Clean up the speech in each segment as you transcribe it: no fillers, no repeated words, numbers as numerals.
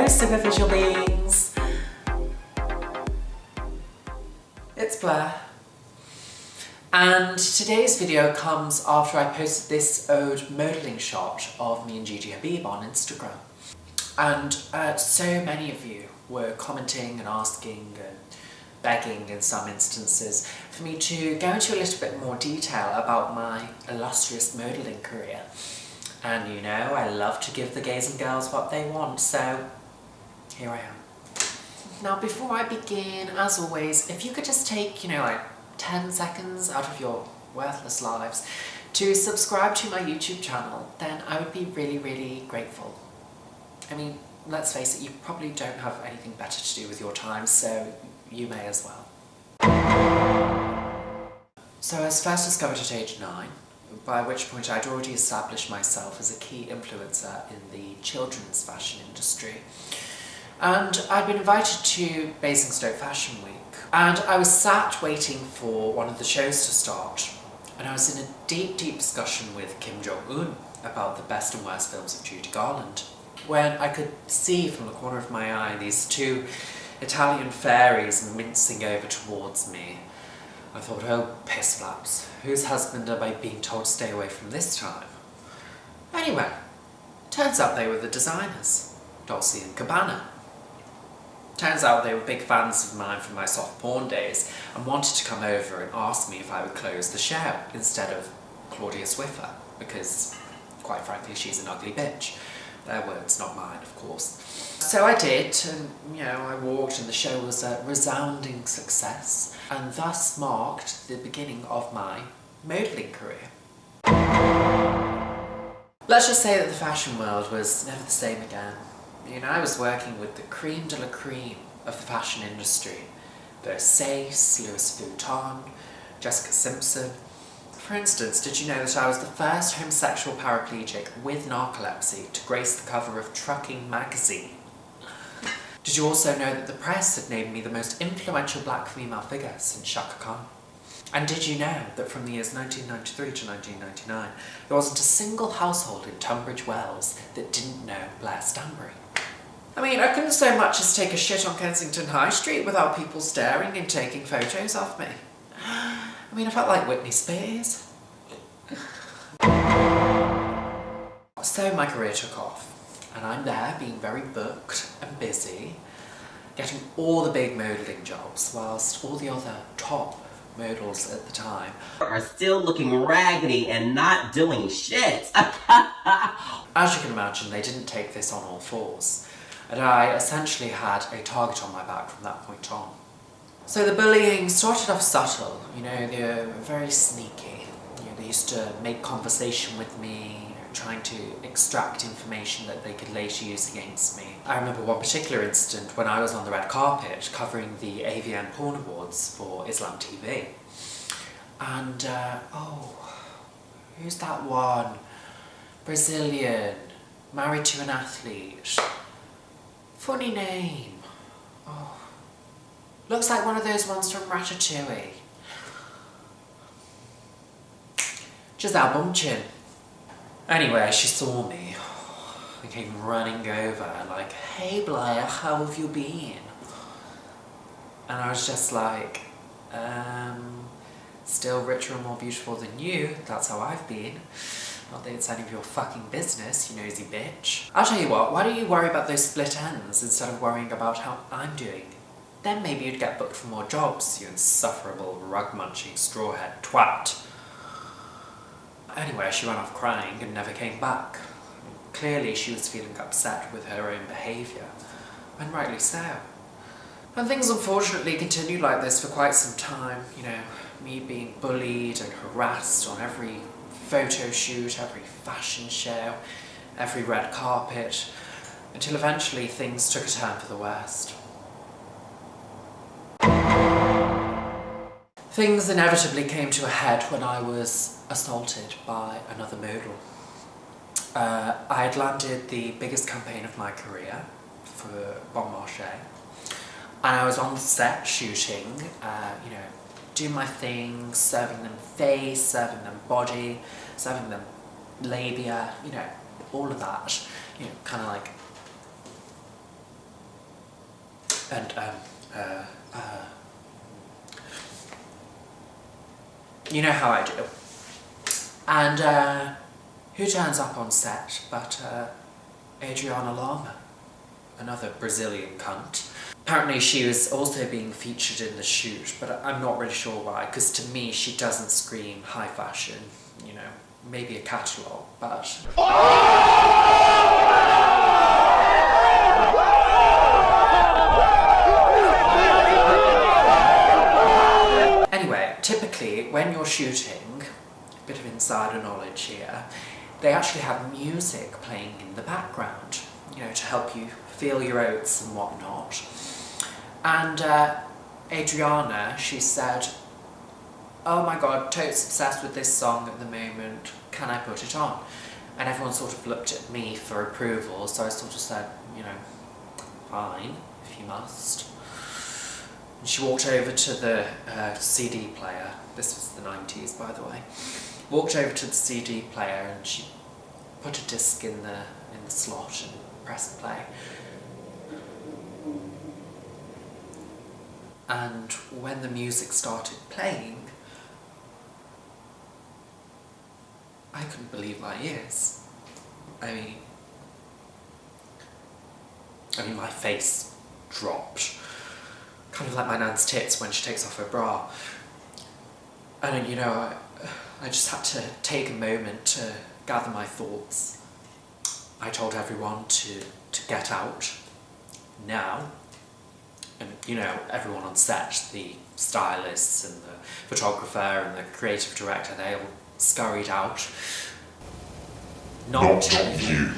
superficial beings. It's Blair. And today's video comes after I posted this old modelling shot of me and Gigi Habib on Instagram. And so many of you were commenting and asking and begging in some instances for me to go into a little bit more detail about my illustrious modelling career. And you know, I love to give the gays and girls what they want, so here I am. Now before I begin, as always, if you could just take, like 10 seconds out of your worthless lives to subscribe to my YouTube channel, then I would be really, really grateful. I mean, let's face it, you probably don't have anything better to do with your time, so you may as well. So I was first discovered at age 9, by which point I'd already established myself as a key influencer in the children's fashion industry. And I'd been invited to Basingstoke Fashion Week, and I was sat waiting for one of the shows to start, and I was in a deep, deep discussion with Kim Jong-un about the best and worst films of Judy Garland, when I could see from the corner of my eye these two Italian fairies mincing over towards me. I thought, oh, piss flaps, whose husband am I being told to stay away from this time? Anyway, turns out they were the designers, Dolce & Gabbana. Turns out they were big fans of mine from my soft porn days and wanted to come over and ask me if I would close the show instead of Claudia Swiffer, because, quite frankly, she's an ugly bitch. Their words, not mine, of course. So I did, and I walked, and the show was a resounding success, and thus marked the beginning of my modelling career. Let's just say that the fashion world was never the same again. I was working with the creme de la creme of the fashion industry. Versace, Louis Vuitton, Jessica Simpson. For instance, did you know that I was the first homosexual paraplegic with narcolepsy to grace the cover of Trucking magazine? Did you also know that the press had named me the most influential black female figure since Shaka Khan? And did you know that from the years 1993 to 1999, there wasn't a single household in Tunbridge Wells that didn't know Blair Stanbury? I mean, I couldn't so much as take a shit on Kensington High Street without people staring and taking photos of me. I mean, I felt like Whitney Spears. So my career took off, and I'm there being very booked and busy, getting all the big modelling jobs, whilst all the other top models at the time are still looking raggedy and not doing shit. As you can imagine, they didn't take this on all fours, and I essentially had a target on my back from that point on. So the bullying started off subtle, they were very sneaky. They used to make conversation with me, trying to extract information that they could later use against me. I remember one particular incident when I was on the red carpet covering the AVN Porn Awards for Islam TV. And, who's that one? Brazilian, married to an athlete. Funny name. Oh, looks like one of those ones from Ratatouille. Giselle Bundchen. Anyway, she saw me and came running over like, hey Blair, how have you been? And I was just like, still richer and more beautiful than you, that's how I've been. Not that it's any of your fucking business, you nosy bitch. I'll tell you what, why don't you worry about those split ends instead of worrying about how I'm doing? Then maybe you'd get booked for more jobs, you insufferable, rug-munching, strawhead twat. Anyway, she ran off crying and never came back. Clearly she was feeling upset with her own behaviour, and rightly so. And things unfortunately continued like this for quite some time, me being bullied and harassed on every photo shoot, every fashion show, every red carpet, until eventually things took a turn for the worst. Things inevitably came to a head when I was assaulted by another model. I had landed the biggest campaign of my career for Bon Marché, and I was on set shooting, doing my thing, serving them face, serving them body, serving them labia, all of that, kind of like And, you know how I do. And, who turns up on set but, Adriana Lama, another Brazilian cunt. Apparently she was also being featured in the shoot, but I'm not really sure why, because to me she doesn't scream high fashion, you know, maybe a catalogue, but... Anyway, typically when you're shooting, a bit of insider knowledge here, they actually have music playing in the background, you know, to help you feel your oats and whatnot. And Adriana, she said, "Oh my god, totes obsessed with this song at the moment, can I put it on?" And everyone sort of looked at me for approval, so I sort of said, you know, fine, if you must. And she walked over to the CD player, this was the 90s by the way, walked over to the CD player and she put a disc in the slot and pressed play. And when the music started playing, I couldn't believe my ears. I mean my face dropped. Kind of like my nan's tits when she takes off her bra. And you know, I just had to take a moment to gather my thoughts. I told everyone to get out now. And you know, everyone on set, the stylists and the photographer and the creative director, they all scurried out. Not you,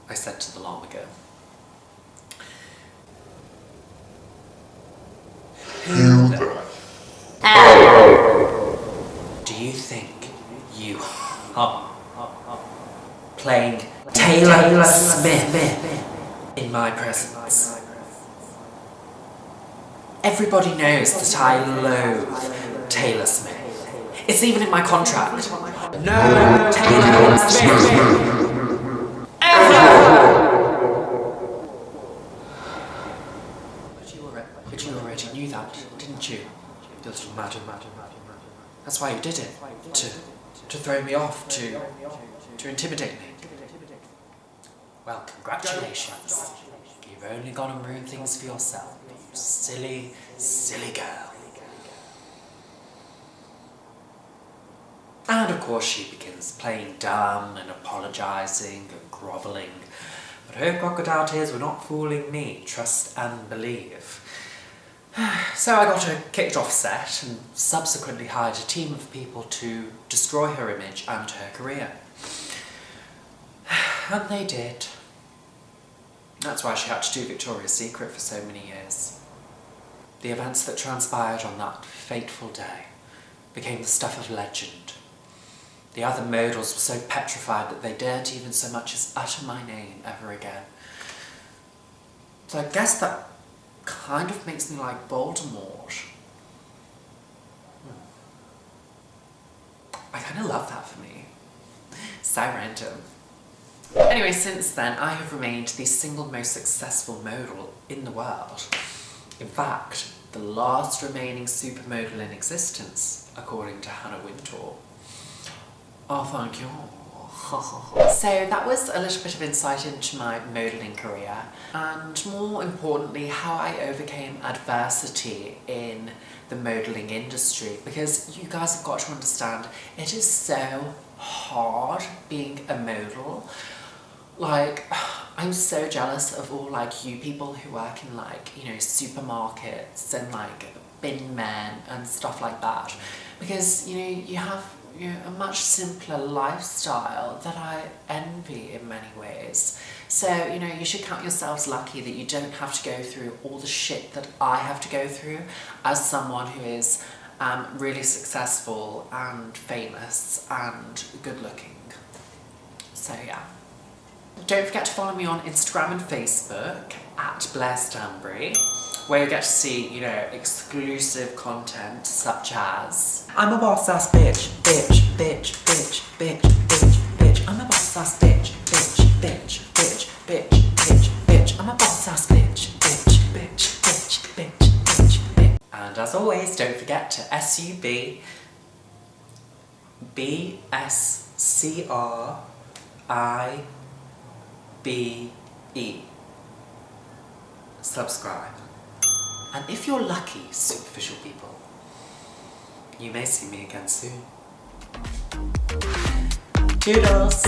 I said to the llama girl. Who the... Do you think you are playing Taylor Smith in my presence? Everybody knows that I loathe Taylor Smith. It's even in my contract. No Taylor Smith! Ever! But you already knew that, didn't you? You little madam. That's why you did it. To throw me off, to intimidate me. Well, congratulations. You've only gone and ruined things for yourself. You silly, silly girl. And of course she begins playing dumb and apologising and grovelling. But her crocodile tears were not fooling me, trust and believe. So I got her kicked off set and subsequently hired a team of people to destroy her image and her career. And they did. That's why she had to do Victoria's Secret for so many years. The events that transpired on that fateful day became the stuff of legend. The other models were so petrified that they daren't even so much as utter my name ever again. So I guess that kind of makes me like Voldemort. I kind of love that for me. So random. Anyway, since then I have remained the single most successful model in the world. In fact, the last remaining supermodel in existence, according to Hannah Wintour. Oh, thank you. So that was a little bit of insight into my modelling career, and more importantly how I overcame adversity in the modelling industry, because you guys have got to understand it is so hard being a model. Like, I'm so jealous of all like you people who work in like, you know, supermarkets and like bin men and stuff like that, because you know you have a much simpler lifestyle that I envy in many ways. So, you know, you should count yourselves lucky that you don't have to go through all the shit that I have to go through as someone who is really successful and famous and good looking. So yeah. Don't forget to follow me on Instagram and Facebook at Blair Stanbury, where you get to see, you know, exclusive content such as I'm a boss ass bitch, bitch, bitch, bitch, bitch, bitch, bitch. I'm a boss ass bitch, bitch, bitch, bitch, bitch, bitch, bitch. I'm a boss ass bitch, bitch. And as always, don't forget to SUBBSCRIBE. Subscribe. And if you're lucky, superficial people, you may see me again soon. Toodles!